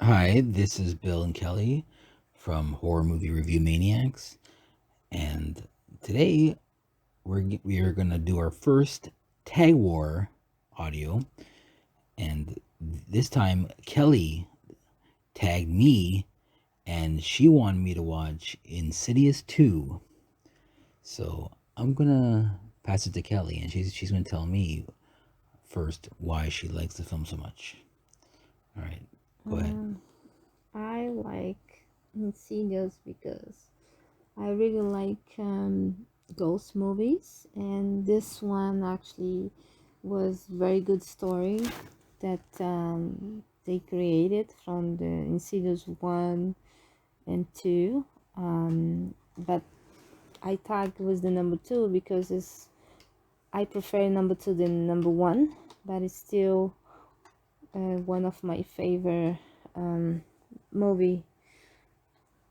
Hi, this is Bill and Kelly from Horror Movie Review Maniacs, and today we are gonna do our first Tag War audio, and this time Kelly tagged me, and she wanted me to watch Insidious 2. So I'm gonna pass it to Kelly, and she's gonna tell me first why she likes the film so much. All right, go ahead. I like Insidious because I really like ghost movies, and this one actually was very good story that they created from the Insidious 1 and 2. But I thought it was the number 2 because I prefer number 2 than number 1, but it's still one of my favorite movie,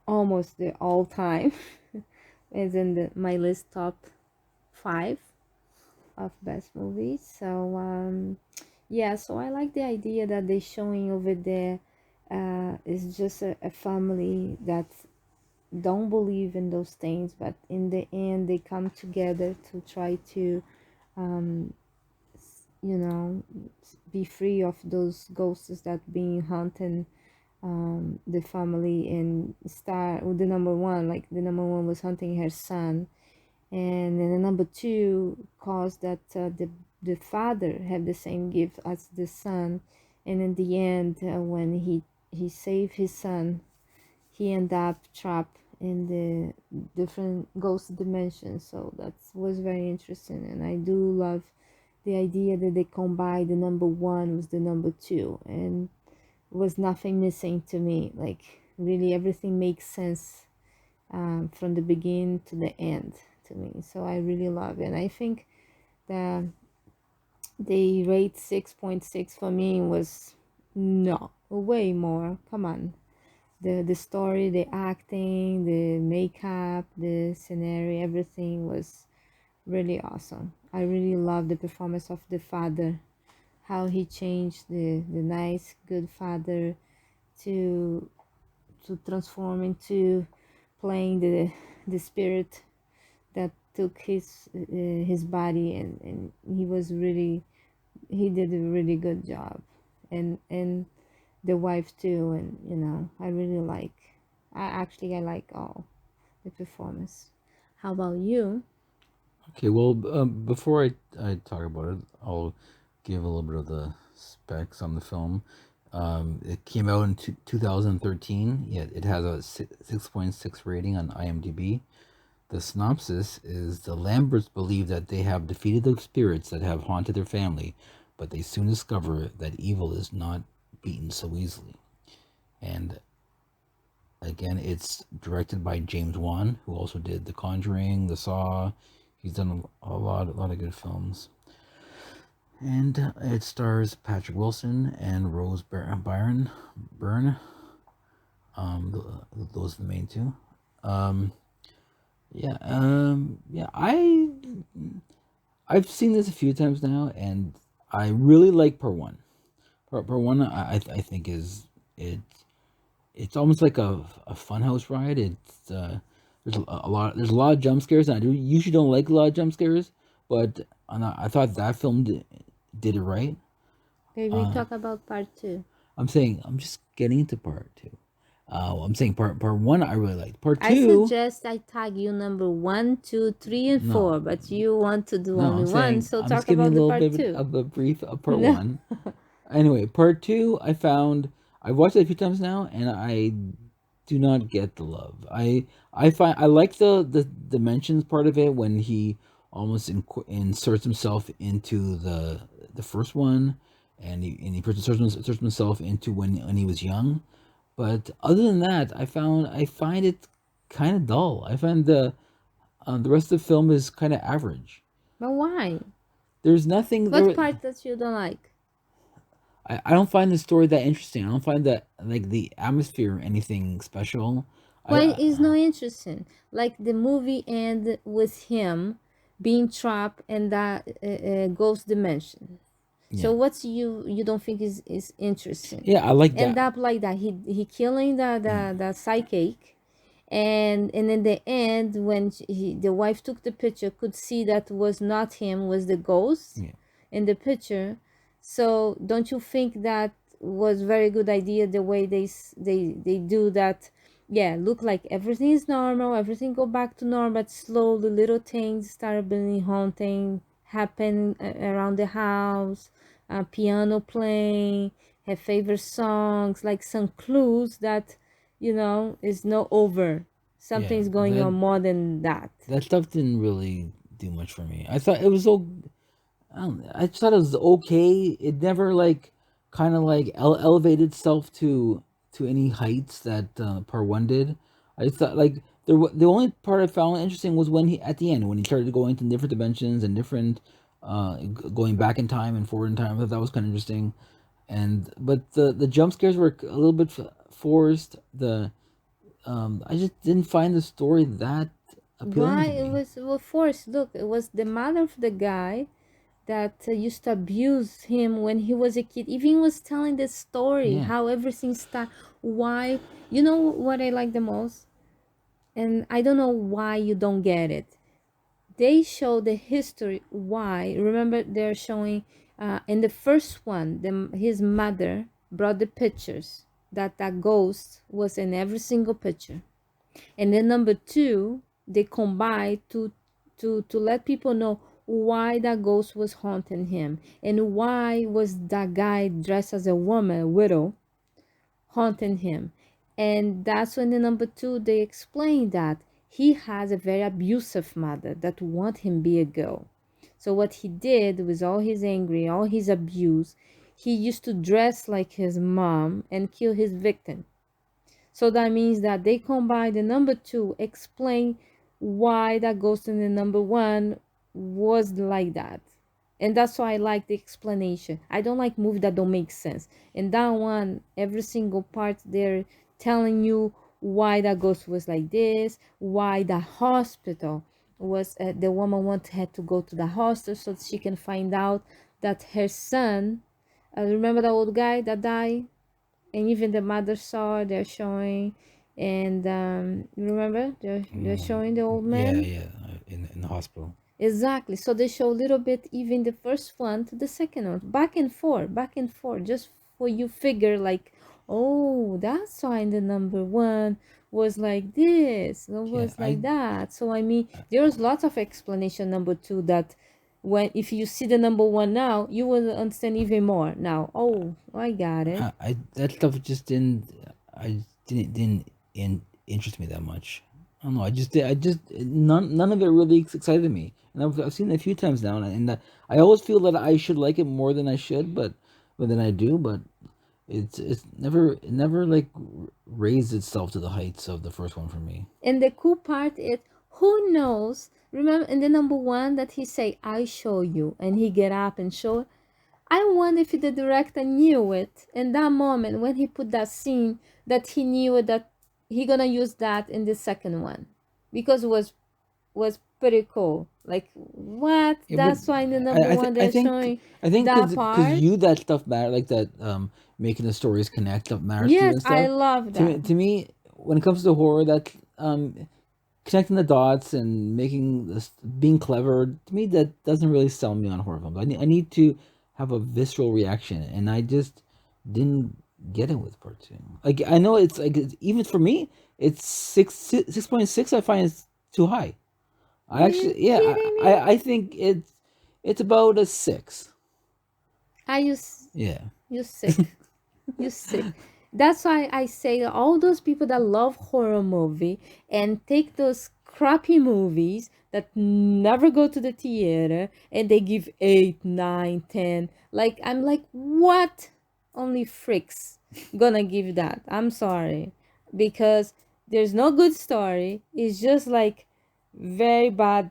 almost the all time. Is in my list top 5 of best movies. So yeah, so I like the idea that they're showing over there. Is just a family that don't believe in those things, but in the end they come together to try to um, you know be free of those ghosts that being haunting the family, and start with the number 1. Like the number 1 was hunting her son, and then the number 2 caused that the father had the same gift as the son, and in the end, when he saved his son, he ended up trapped in the different ghost dimensions. So that was very interesting, and I do love the idea that they combined the number 1 with the number 2, and was nothing missing to me. Like really everything makes sense from the beginning to the end to me. So I really love it. And I think the rate 6.6 for me was no way more. Come on. The story, the acting, the makeup, the scenario, everything was really awesome. I really love the performance of the father, how he changed the nice good father to transform into playing the spirit that took his body, and he did a really good job, and the wife too. And I really like, I like all the performance. How about you? Okay, well, before I talk about it, I'll give a little bit of the specs on the film. It came out in 2013. Yeah, it has a 6.6 rating on IMDb. The synopsis is the Lamberts believe that they have defeated the spirits that have haunted their family, but they soon discover that evil is not beaten so easily. And again, it's directed by James Wan, who also did The Conjuring, The Saw. He's done a lot of good films. And it stars Patrick Wilson and Rose Byrne. Those are the main two. Um, yeah. I've seen this a few times now, and I really like part one. Part one, I think is it. It's almost like a funhouse ride. It's there's a lot of jump scares, and I usually don't like a lot of jump scares, but I thought that film did it right. Maybe Uh, talk about part 2. I'm saying I'm just getting into part two. I'm saying part one I really liked. Part I two, suggest I tag you number 1, 2, 3, and 4, no, but you want to do no. only I'm one, saying so I'm just talk giving a about the little part bit 2. of a brief of part No. one. Anyway, part two I found I've watched it a few times now, and I do not get the love. I find I like the dimensions part of it when he almost inserts himself into the first one, and he inserts himself into when he was young. But other than that, I find it kind of dull. I find the rest of the film is kind of average. But why? There's nothing What there. part that you don't like? I don't find the story that interesting. I don't find that like the atmosphere anything special. Why is no interesting? Like the movie end with him being trapped in that ghost dimension. So Yeah. what's you don't think is interesting? Yeah, I like End that. up like that. He killing Mm. the psychic, and in the end, when the wife took the picture, could see that was not him, was the ghost Yeah. in the picture. So don't you think that was very good idea, the way they do that? Yeah, look like everything is normal, everything go back to normal, but slowly little things start being haunting, happen around the house, piano playing, her favorite songs, like some clues that is not over. Yeah. Something's going on more than that. That stuff didn't really do much for me. I thought it was so. I just thought it was okay. It never like kind of like elevated itself to any heights that part one did. I just thought like the only part I found interesting was when he at the end when he started going to different dimensions and different going back in time and forward in time. I thought that was kind of interesting. And but the jump scares were a little bit forced. The I just didn't find the story that appealing Why to it me. was well forced? Look, it was the mother of the guy that used to abuse him when he was a kid. Even was telling the story Yeah. how everything started. Why? You know what I like the most, and I don't know why you don't get it. They show the history why. Remember, they're showing in the first one, his mother brought the pictures that ghost was in every single picture, and then number two, they combine to let people know why that ghost was haunting him, and why was that guy dressed as a woman, a widow, haunting him. And that's when in number two they explain that he has a very abusive mother that want him be a girl. So what he did with all his angry, all his abuse, he used to dress like his mom and kill his victim. So that means that they combine the number two, explain why that ghost in the number one was like that. And that's why I like the explanation. I don't like movies that don't make sense. And that one, every single part, they're telling you why that ghost was like this, why the hospital was, the woman wanted her to go to the hospital so she can find out that her son, remember the old guy that died? And even the mother saw, they're showing, and remember they're showing the old Yeah, man. yeah, in the hospital. Exactly, so they show a little bit even the first one to the second one, back and forth, just for you figure like, oh, that's why the number one was like this, it Yeah, was like that. So I mean, there's lots of explanation number two that when if you see the number one now, you will understand even more now. Oh, I got it. I that stuff just didn't. I didn't interest me that much. I don't know. I just none of it really excited me. And I've seen it a few times now, and I always feel that I should like it more than I should, but than I do. But it never like raised itself to the heights of the first one for me. And the cool part is, who knows? Remember in the number one that he say, "I show you," and he get up and show it. I wonder if the director knew it in that moment when he put that scene, that he knew that he gonna use that in the second one, because it was pretty cool. Like what? Yeah, but That's why in the number one I they're think showing that because part. you that stuff matter like that making the stories connect stuff matters to you Yes, and I stuff. love that. To me when it comes to horror that connecting the dots and making this being clever to me that doesn't really sell me on horror films. I need to have a visceral reaction and I just didn't get it with part two. Like I know it's like even for me it's 6.6 I find is too high. I Are you actually, yeah, kidding me? I think it's about a six. Are you Yeah, you sick? You sick. That's why I say all those people that love horror movie and take those crappy movies that never go to the theater and they give 8, 9, 10. Like I'm like, what? Only freaks gonna give that. I'm sorry. Because there's no good story. It's just like very bad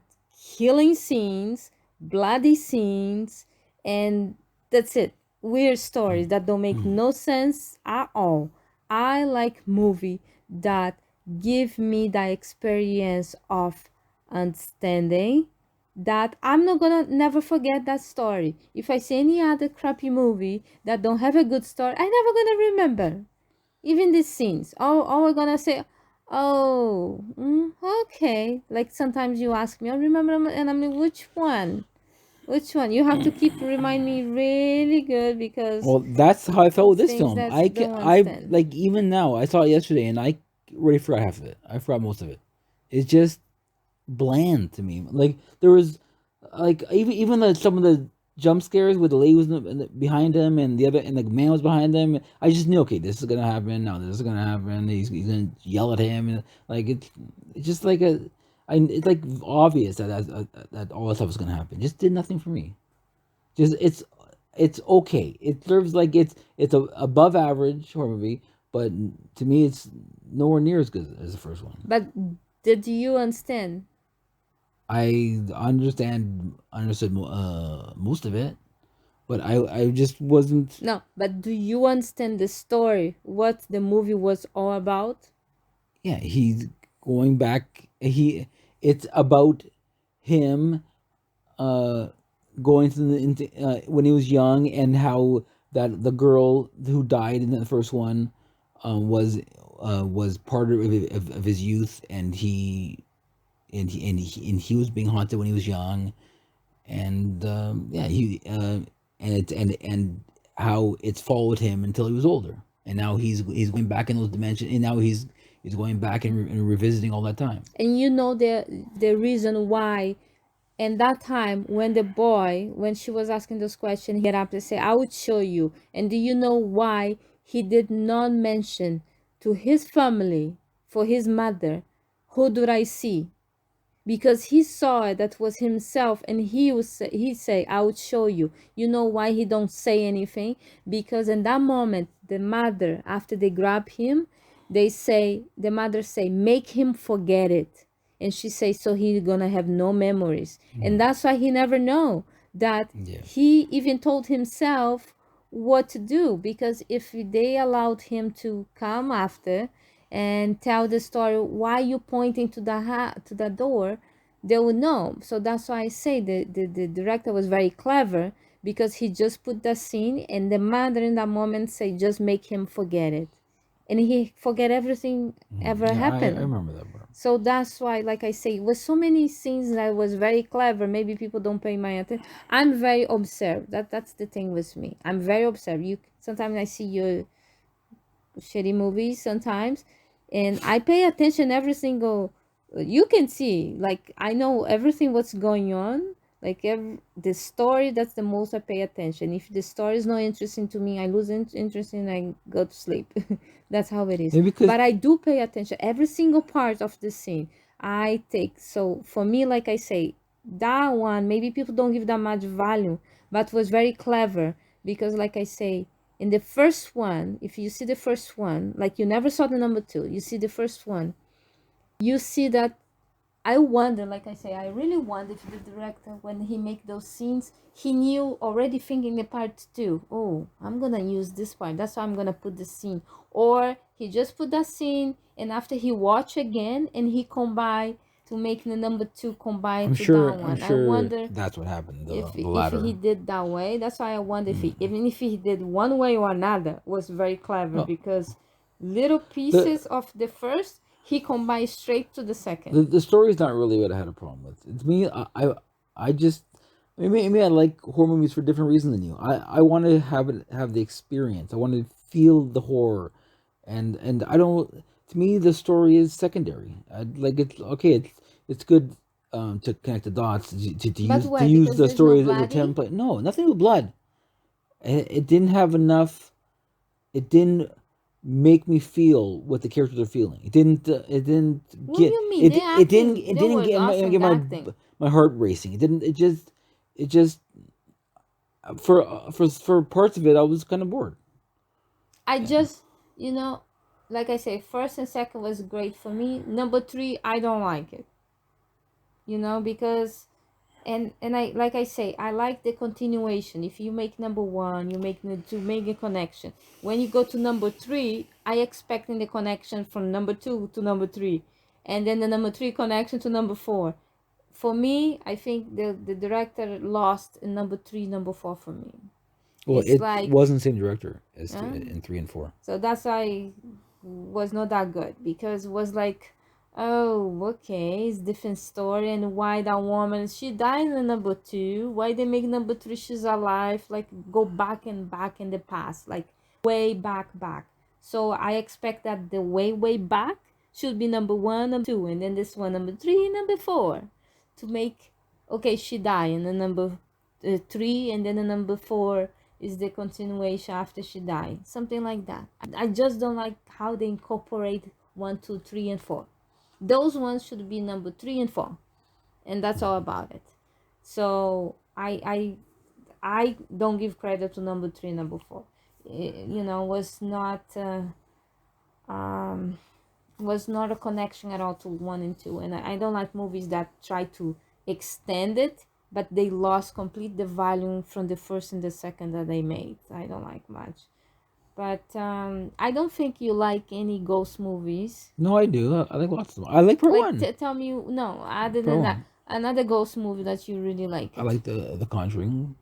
killing scenes, bloody scenes, and that's it. Weird stories that don't make no sense at all. I like movie that give me the experience of understanding, that I'm not gonna never forget that story. If I see any other crappy movie that don't have a good story, I never gonna remember. Even these scenes. All we're gonna say, oh, okay. Like sometimes you ask me, I remember, and I'm like, which one? Which one? You have to keep remind me really good because Well, that's how I felt with this things film. that don't I understand. like even now. I saw it yesterday, and I already forgot half of it. I forgot most of it. It's just bland to me. Like there was, like even some of the jump scares with the lady was behind him, and the other and the man was behind them. I just knew, okay, this is gonna happen. No, this is gonna happen. He's gonna yell at him, and like it's just like it's like obvious that all that stuff was gonna happen. Just did nothing for me. Just it's okay. It serves like it's a above average horror movie, but to me, it's nowhere near as good as the first one. But did you understand? I understood most of it, but I just wasn't. No, but do you understand the story? What the movie was all about? Yeah, he's going back. It's about him uh going to when he was young, and how that the girl who died in the first one was part of his youth, and he was being haunted when he was young, and yeah, and how it's followed him until he was older, and now he's going back in those dimensions, and now he's going back and revisiting all that time. And you know the reason why. And that time when the boy, when she was asking those questions, he get up and say, I would show you. And do you know why he did not mention to his family, for his mother, who do I see? Because he saw it, that was himself, and he say, I would show you. You know why he don't say anything? Because in that moment, the mother, after they grab him, the mother say, make him forget it. And she say, so he gonna have no memories. And that's why he never know that. Yeah. He even told himself what to do, because if they allowed him to come after and tell the story, why you pointing to the door, they would know. So that's why I say the director was very clever, because he just put the scene, and the mother in that moment say, just make him forget it, and he forget everything ever Yeah, I happened. remember that part. So that's why, like I say, with so many scenes that was very clever, maybe people don't pay my attention. I'm very observed. That's the thing with me. I'm very observed. You sometimes I see your shitty movies sometimes, and I pay attention every single. You can see, like, I know everything what's going on, like the story. That's the most I pay attention. If the story is not interesting to me, I lose interest and I go to sleep. That's how it is. Maybe because But I do pay attention every single part of the scene. I take, so for me, like I say, that one maybe people don't give that much value, but was very clever, because like I say, in the first one, if you see the first one, like you never saw the number two, you see the first one, you see that. I wonder, like I say, I really wonder if the director, when he make those scenes, he knew already thinking the part two. Oh, I'm gonna use this part. That's why I'm gonna put the scene. Or he just put that scene, and after he watch again, and he combine to make the number two combine to that I'm one. I sure wonder that's what happened. The if latter. he did that way. That's why I wonder if he, even if he did one way or another, was very clever, No, because little the pieces of the first he combined straight to the second. the story's not really what I had a problem with. It's me. I just maybe I like horror movies for a different reason than you. I want to have the experience. I want to feel the horror, and I don't. To me, the story is secondary. Like it's okay. It's good to connect the dots But to why? use Because the there's no story as a bloody. template. No, nothing with blood. It didn't have enough. It didn't make me feel what the characters are feeling. It didn't. It didn't What do get. you mean? They It didn't. acting. It They didn't was awesome get acting. my heart racing. It didn't. It just. It just for parts of it, I was kind of bored. I Yeah. just, like I say, first and second was great for me. Number three, I don't like it. Because, and I, like I say, I like the continuation. If you make number one, you make to make a connection. When you go to number three, I expecting the connection from number two to number three, and then the number three connection to number four. for me, I think the director lost in number three, number four for me. Well, It's it like, wasn't the same director as uh, in 3 and 4. so that's why was not that good, because it was like, oh, okay, it's different story. And why that woman, she died in the number two, why they make number three she's alive, like go back and back in the past, like way back. So I expect that the way back should be number one, number two, and then this one number three, number four, to make, okay, she died in the number three, and then the number four is the continuation after she died, something like that. I just don't like how they incorporate one, two, three, and four. Those ones should be number three and four, and that's all about it. So I don't give credit to number three, number four. Was not um was not a connection at all to one and two. And I don't like movies that try to extend it, but they lost complete the volume from the first and the second that they made. I don't like much. But I don't think you like any ghost movies. No, I do. I like lots of them. I like part Like, one. tell me, no, other Part than that, one. another ghost movie that you really like I it. like the Conjuring.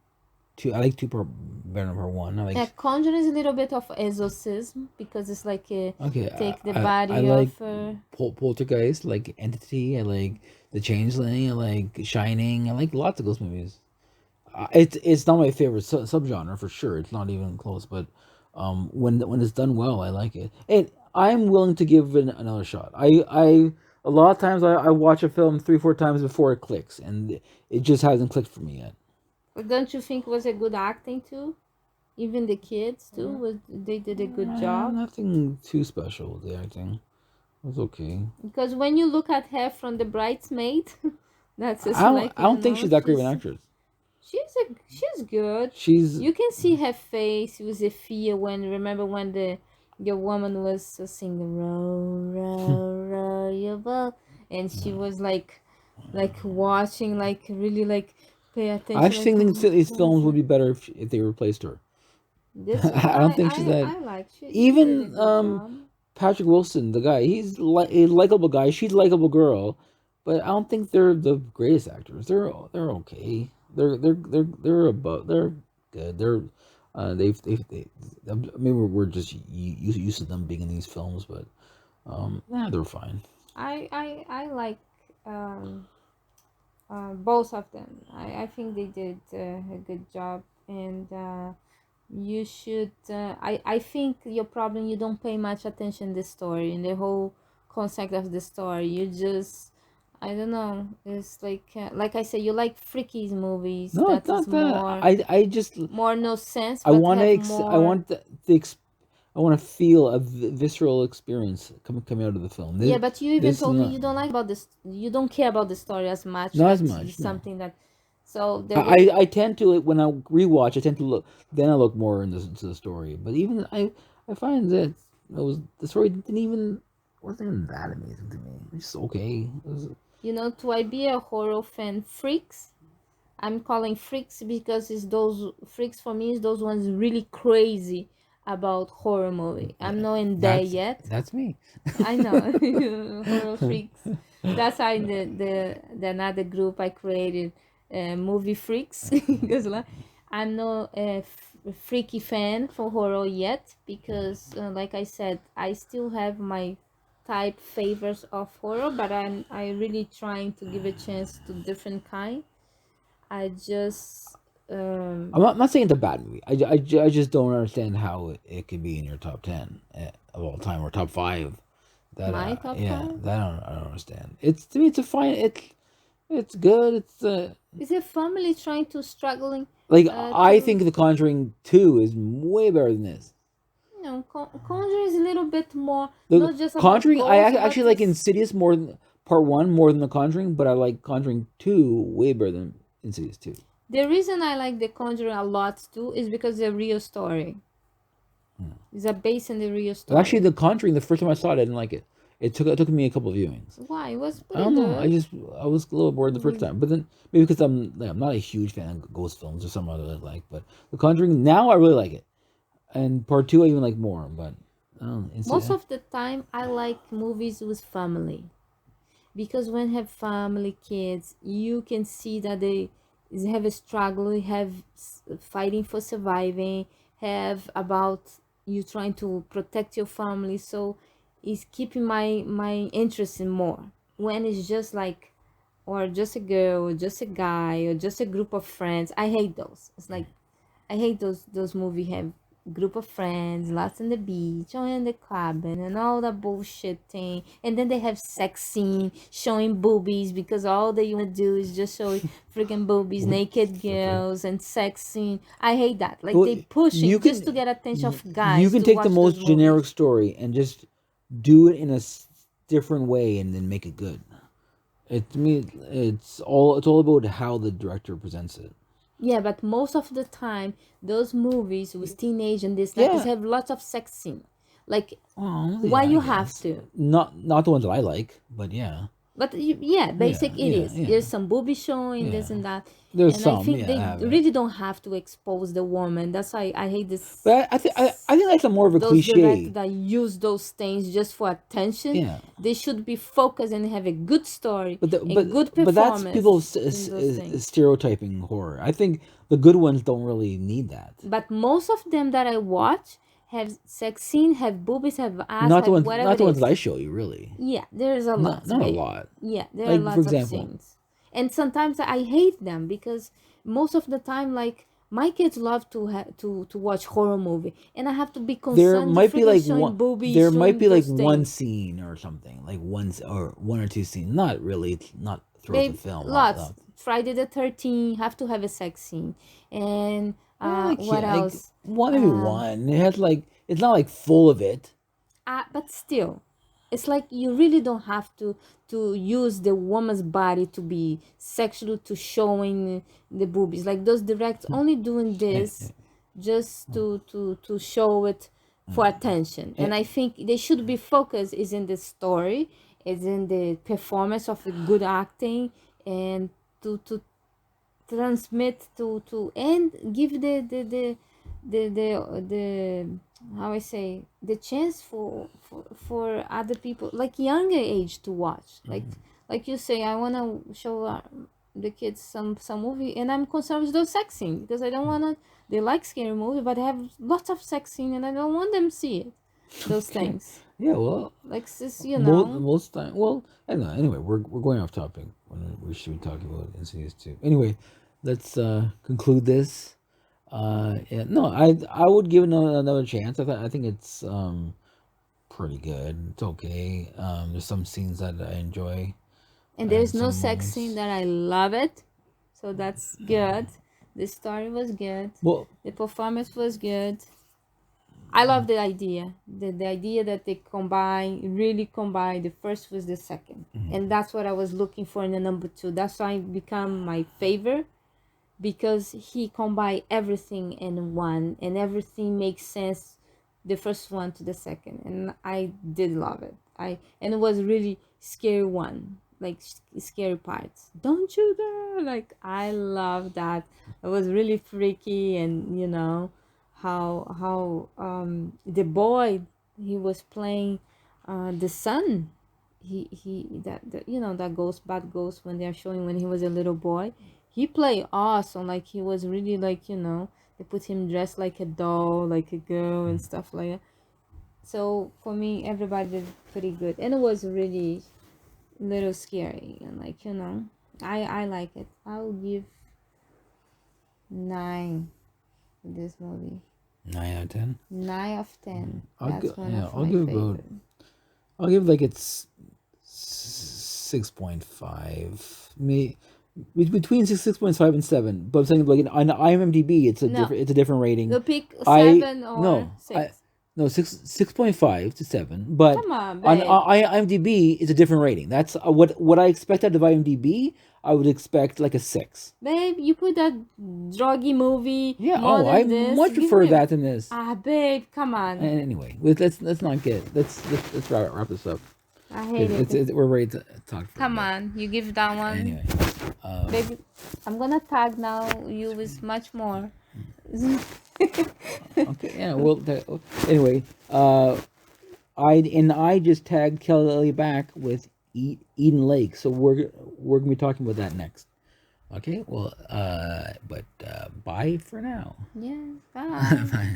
Two. I like two part better than part one. I like. Yeah, Conjuring is a little bit of exorcism, because it's like Okay, take the I body like of Poltergeist. Like Entity. I like The Changeling. I like Shining. I like lots of ghost movies. It's not my favorite subgenre for sure. It's not even close. But when it's done well, I like it. And I'm willing to give it another shot. I a lot of times I watch a film 3 4 times before it clicks, and it just hasn't clicked for me yet. don't you think was a good acting too? Even the kids too, was they did a good job. Nothing too special with the acting. It was okay. Because when you look at her from the bridesmaid, that's just like, I don't think she's that great of an actress. she's good. She's You can see her face with a fear when, remember when the woman was singing row your boat, and she was like watching, like really like pay I attention, actually like, think oh, these what's films would that? be better if they replaced her. This one I don't think she's that. I like. She did a Even good job. Patrick Wilson, the guy, he's a likable guy. She's a likable girl, but I don't think they're the greatest actors. They're okay. They're above. They're good. Maybe we're just used to them being in these films, but yeah, they're fine. I like um, both of them. I think they did a good job, and you should. I think your problem, you don't pay much attention to the story and the whole concept of the story. You just, I don't know. It's like I said, you like freaky movies No, it's that is not that. more I just more no sense, I but want to have I more. want I want to feel a visceral experience coming out of the film. Yeah, but you even This is told me not you don't like about this. You don't care about the story as much. not as That is much. No, something that. So the way. I tend to when I rewatch. I tend to look. Then I look more into the story. But even I find that the story didn't even wasn't even that amazing to me. It's okay. To I be a horror fan, freaks. I'm calling freaks because it's those freaks for me is those ones really crazy about horror movie. I'm not in there yet. That's me. I know horror freaks. That's why the another group I created, movie freaks, because like, I'm not a freaky fan for horror yet, because like I said, I still have my type favors of horror, but I really trying to give a chance to different kind. I just I'm not saying it's a bad movie. I just don't understand how it could be in your top 10 of all time or top 5. That my top yeah, five. that I don't understand. It's to me it's a fine. It's good. It's Is a family trying to struggling like I to think The Conjuring 2 is way better than this. Conjure is a little bit more The not just about Conjuring, ghosts, actually but like Insidious more than part 1 more than The Conjuring, but I like Conjuring 2 way better than Insidious 2. the reason I like the Conjuring a lot too is because the real story. It's a base in the real But actually, story. The Conjuring, the first time I saw it, I didn't like it. It took me a couple of viewings. Why? It was I pretty don't know. good. I was a little bored the first time, but then maybe because I'm not a huge fan of ghost films or some other I like. But The Conjuring now I really like it, and part 2 I even like more. But Most of the time, I like movies with family. because when have family, kids, you can see that they have a struggle, have fighting for surviving, have about you trying to protect your family. So it's keeping my interest in more. When it's just like, or just a girl, or just a guy, or just a group of friends, I hate those. It's like, I hate those movies have group of friends, lots on the beach, or in the cabin, and all that bullshit thing. And then they have sex scene showing boobies because all they want to do is just show freaking boobies, naked Okay. girls, and sex scene. I hate that. Like Well, they you pushing just to can get attention of you guys can to take the watch those most generic movies. story and just do it in a different way and then make it good. It to me, it's all about how the director presents it. Yeah, but most of the time, those movies with teenage and this that is Yeah. have lots of sex scene. Like, Well, why yeah, I you have guess to? not the ones that I like, but yeah, But yeah, yeah, basic it yeah, is. yeah, There's some booby showing yeah. this and that, There's and I some, think yeah, I they have it. really don't have to expose the woman. That's why I hate this. But I think that's a more of a Those directors cliche. that use those things just for attention, Yeah, they should be focused and have a good story but and good but that's people performance in those things. stereotyping horror. I think the good ones don't really need that. But most of them that I watch have sex scene, have boobies, have ass, have whatever Not it the ones that I is. show you. Really, Yeah, there's a lot, not a babe. lot. Yeah, there are Like for lots of example, scenes. And sometimes I hate them because most of the time, like, my kids love to watch horror movie, and I have to be concerned to freaking showing boobies, there might showing be like those one things. scene or something, like or one or two scenes. Not really, not throughout the Babe, film. lots. Friday the 13th have to have a sex scene. And Like what yeah, like else? one maybe Um, one. It has like it's not like full of it. but still, it's like you really don't have to use the woman's body to be sexual, to showing the boobies. Like those directs only doing this just to show it for attention. Eh, And I think they should be focused is in the story, is in the performance of the good acting, and to transmit to and give the how I say, the chance for other people like younger age to watch. Like you say, I want to show the kids some movie, and I'm concerned with those sex scenes because I don't want to. They like scary movie, but they have lots of sex scene, and I don't want them to see it. Those okay. things, Yeah, well, like you know. most time. Well, I don't know. Anyway, we're going off topic when we should be talking about Insidious 2. Anyway, let's conclude this. Yeah, no, I would give it another chance. I think it's pretty good. It's okay. There's some scenes that I enjoy And and there's no some sex scene moments. that I love it, so that's good. The story was good, Well, the performance was good. I love the idea, the idea that they combine, really combine the first with the second, and that's what I was looking for in the number two. That's why it become my favorite, because he combined everything in one, and everything makes sense, the first one to the second, and I did love it. And it was really scary one, like scary parts. Don't you dare! Like I love that. It was really freaky, and how the boy, he was playing the son. He that that ghost, bad ghost, when they're showing when he was a little boy, he played awesome. Like he was really like, they put him dressed like a doll, like a girl and stuff like that. So for me, everybody did pretty good, and it was really little scary, and like, I like it. I'll give 9 for this movie. 9 out of 10. 9 of 10. That's one Yeah, of my favorite. I'll give like it's 6.5. Me between 6.5 and 7. But I'm saying like on IMDb No, it's a different rating. you pick I 7 or no I 6. no 6.5 to 7. But Come on, on babe. IMDb it's a different rating. That's what I expect out of IMDb. I would expect like a 6. Babe, you put that druggy movie Yeah. more Oh, I than this. much Give prefer me. that than this. Babe, come on. Anyway, let's not get let's wrap this up. I hate it. We're ready to talk for a Come bit. on, you give that one. Anyway, Baby, I'm gonna tag now you with much more. okay, yeah. Well, anyway, I just tagged Kelly back with Eden Lake. So we're gonna be talking about that next. Okay, well, but bye for now. Yeah, bye. Bye.